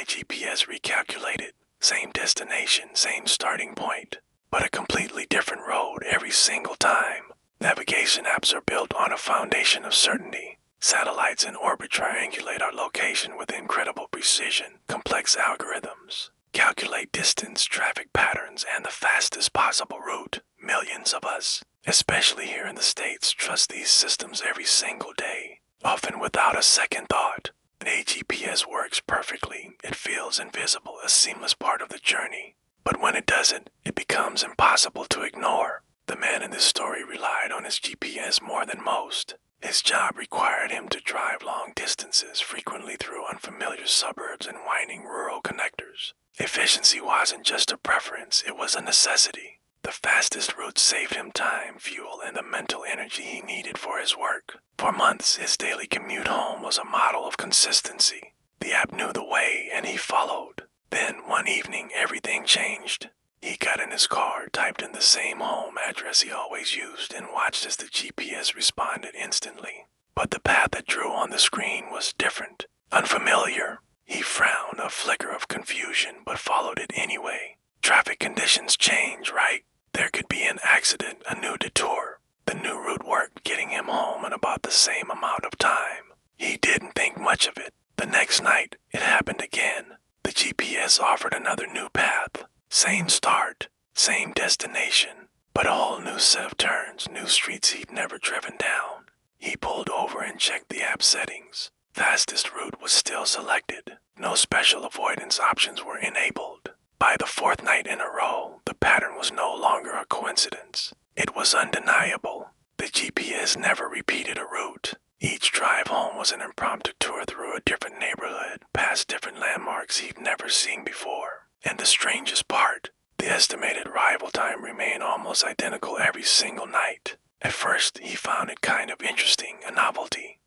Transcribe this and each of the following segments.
night GPS recalculated. Same destination, same starting point, but a completely different road every single time. Navigation apps are built on a foundation of certainty. Satellites in orbit triangulate our location with incredible precision. Complex algorithms calculate distance, traffic patterns, and the fastest possible route. Millions of us, especially here in the States, trust these systems every single day, often without a second thought. A GPS works perfectly. It feels invisible, a seamless part of the journey. But when it doesn't, it becomes impossible to ignore. The man in this story relied on his GPS more than most. His job required him to drive long distances, frequently through unfamiliar suburbs and winding rural connectors. Efficiency wasn't just a preference, it was a necessity. The fastest route saved him time, fuel, and the mental energy he needed for his work. For months, his daily commute home was a model of consistency. The app knew the way, and he followed. Then, one evening, everything changed. He got in his car, typed in the same home address he always used, and watched as the GPS responded instantly. But the path that drew on the screen was different, unfamiliar. He frowned, a flicker of confusion, but followed it anyway. Traffic conditions change, right? There could be an accident, a new detour. The new route worked, getting him home in about the same amount of time. He didn't think much of it. The next night, it happened again. The GPS offered another new path. Same start, same destination, but a whole new set of turns, new streets he'd never driven down. He pulled over and checked the app settings. Fastest route was still selected. No special avoidance options were enabled. By the fourth night in a row, the pattern was no longer a coincidence. It was undeniable. The GPS never repeated a route. Each drive home was an impromptu tour through a different neighborhood, past different landmarks he'd never seen before. And the strangest part, the estimated arrival time remained almost identical every single night. At first, he found it kind of interesting, a novelty.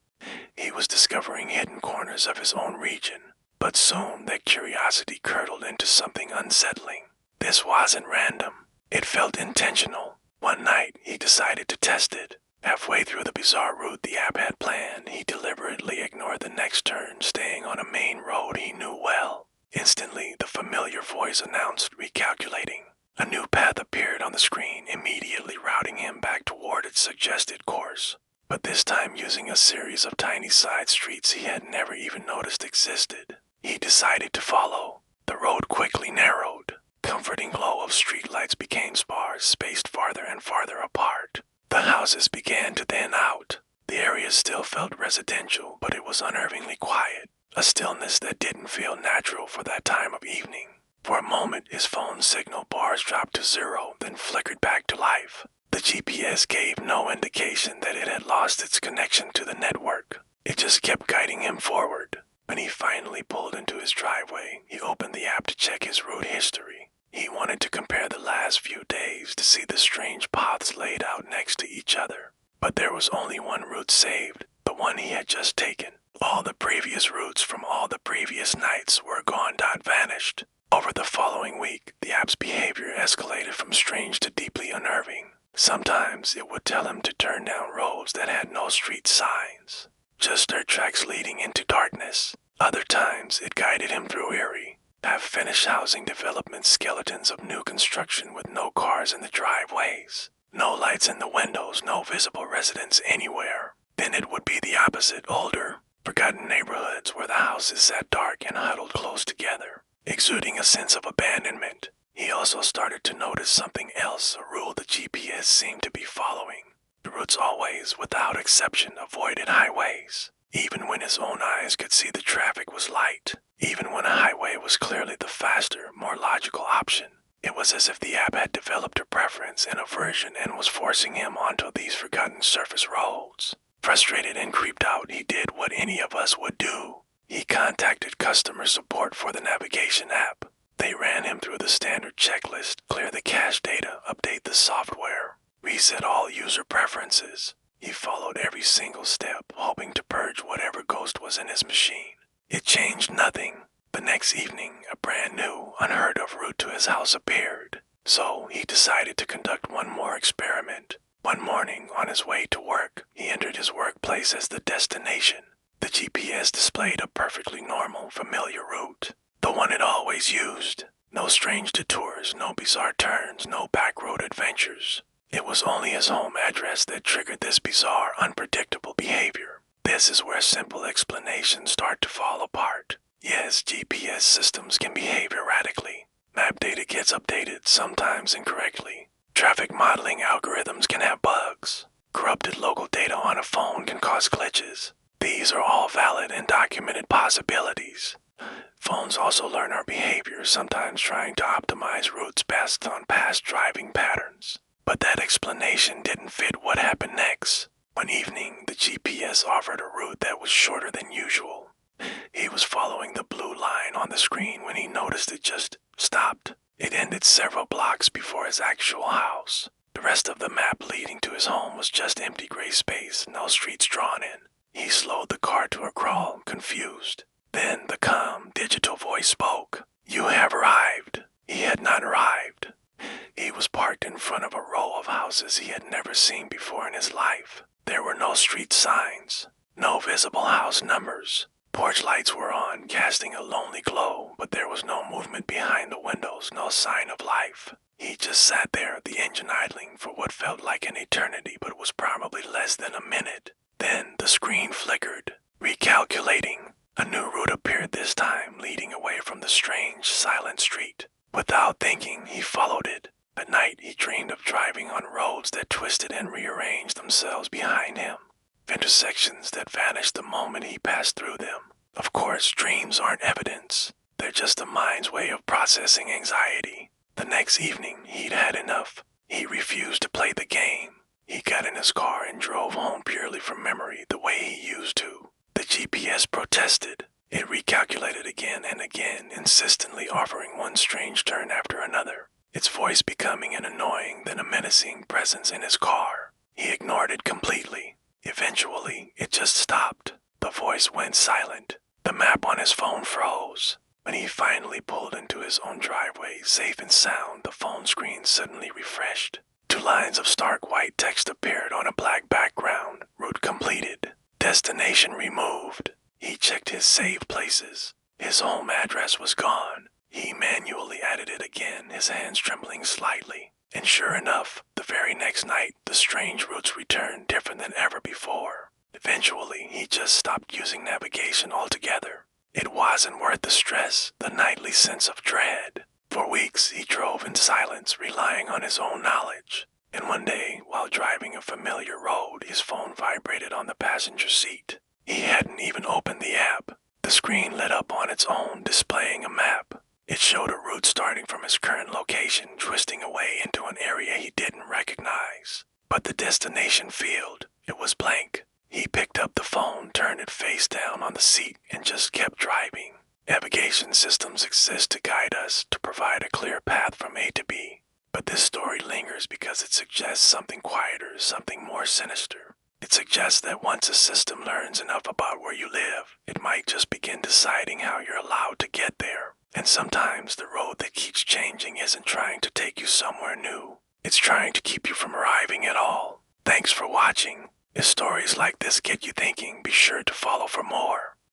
He was discovering hidden corners of his own region. But soon that curiosity curdled into something unsettling. This wasn't random. It felt intentional. One night, he decided to test it. Halfway through the bizarre route the app had planned, he deliberately ignored the next turn, staying on a main road he knew well. Instantly, the familiar voice announced recalculating. A new path appeared on the screen, immediately routing him back toward its suggested course. But this time using a series of tiny side streets he had never even noticed existed. He decided to follow. The road quickly narrowed. Comforting glow of streetlights became sparse, spaced farther and farther apart. The houses began to thin out. The area still felt residential, but it was unnervingly quiet. A stillness that didn't feel natural for that time of evening. For a moment, his phone's signal bars dropped to zero, then flickered back to life. The GPS gave no indication that it had lost its connection to the network. It just kept guiding him forward. When he finally pulled into his driveway, he opened the app to check his route history. He wanted to compare the last few days to see the strange paths laid out next to each other. But there was only one route saved, the one he had just taken. All the previous routes from all the previous nights were gone, vanished. Over the following week, the app's behavior escalated from strange to deeply unnerving. Sometimes it would tell him to turn down roads that had no street signs, just dirt tracks leading into darkness. Other times it guided him through eerie, half-finished housing development, skeletons of new construction with no cars in the driveways, no lights in the windows, no visible residents anywhere. Then it would be the opposite, older, forgotten neighborhoods where the houses sat dark and huddled close together, exuding a sense of abandonment. He also started to notice something else, a rule the GPS seemed to be following. The routes always, without exception, avoided highways. Even when his own eyes could see the traffic was light. Even when a highway was clearly the faster, more logical option. It was as if the app had developed a preference and aversion and was forcing him onto these forgotten surface roads. Frustrated and creeped out, he did what any of us would do. He contacted customer support for the navigation app. They ran him through the standard checklist, clear the cache data, update the software, reset all user preferences. He followed every single step, hoping to purge whatever ghost was in his machine. It changed nothing. The next evening, a brand new, unheard of route to his house appeared. So he decided to conduct one more experiment. One morning, on his way to work, he entered his workplace as the destination. The GPS displayed a perfectly normal, familiar route. The always used. No strange detours, no bizarre turns, no backroad adventures. It was only his home address that triggered this bizarre, unpredictable behavior. This is where simple explanations start to fall apart. Yes, GPS systems can behave erratically. Map data gets updated, sometimes incorrectly. Traffic modeling algorithms can have bugs. Corrupted local data on a phone can cause glitches. These are all valid and documented possibilities. Phones also learn our behavior, sometimes trying to optimize routes based on past driving patterns. But that explanation didn't fit what happened next. One evening, the GPS offered a route that was shorter than usual. He was following the blue line on the screen when he noticed it just stopped. It ended several blocks before his actual house. The rest of the map leading to his home was just empty gray space, no streets drawn in. He slowed the car to a crawl, confused. Then the calm, digital voice spoke. "You have arrived." He had not arrived. He was parked in front of a row of houses he had never seen before in his life. There were no street signs, no visible house numbers. Porch lights were on, casting a lonely glow, but there was no movement behind the windows, no sign of life. He just sat there, the engine idling for what felt like an eternity but was probably less than a minute. Then the screen flickered, recalculating. A new route appeared this time, leading away from the strange, silent street. Without thinking, he followed it. At night, he dreamed of driving on roads that twisted and rearranged themselves behind him. Intersections that vanished the moment he passed through them. Of course, dreams aren't evidence. They're just the mind's way of processing anxiety. The next evening, he'd had enough. He refused to play the game. He got in his car and drove home purely from memory, the way he used to. The GPS protested. It recalculated again and again, insistently offering one strange turn after another, its voice becoming an annoying, then a menacing presence in his car. He ignored it completely. Eventually, it just stopped. The voice went silent. The map on his phone froze. When he finally pulled into his own driveway, safe and sound, the phone screen suddenly refreshed. 2 lines of stark white text appeared on a black background. Route completed. Destination removed. He checked his saved places. His home address was gone. He manually added it again, his hands trembling slightly. And sure enough, the very next night, the strange routes returned different than ever before. Eventually, he just stopped using navigation altogether. It wasn't worth the stress, the nightly sense of dread. For weeks, he drove in silence, relying on his own knowledge. And one day, while driving a familiar road, his phone vibrated on the passenger seat. He hadn't even opened the app. The screen lit up on its own, displaying a map. It showed a route starting from his current location, twisting away into an area he didn't recognize. But the destination field, it was blank. He picked up the phone, turned it face down on the seat, and just kept driving. Navigation systems exist to guide us, to provide a clear path from A to B. But this story lingers because it suggests something quieter, something more sinister. It suggests that once a system learns enough about where you live, it might just begin deciding how you're allowed to get there. And sometimes the road that keeps changing isn't trying to take you somewhere new. It's trying to keep you from arriving at all. Thanks for watching. If stories like this get you thinking, be sure to follow for more.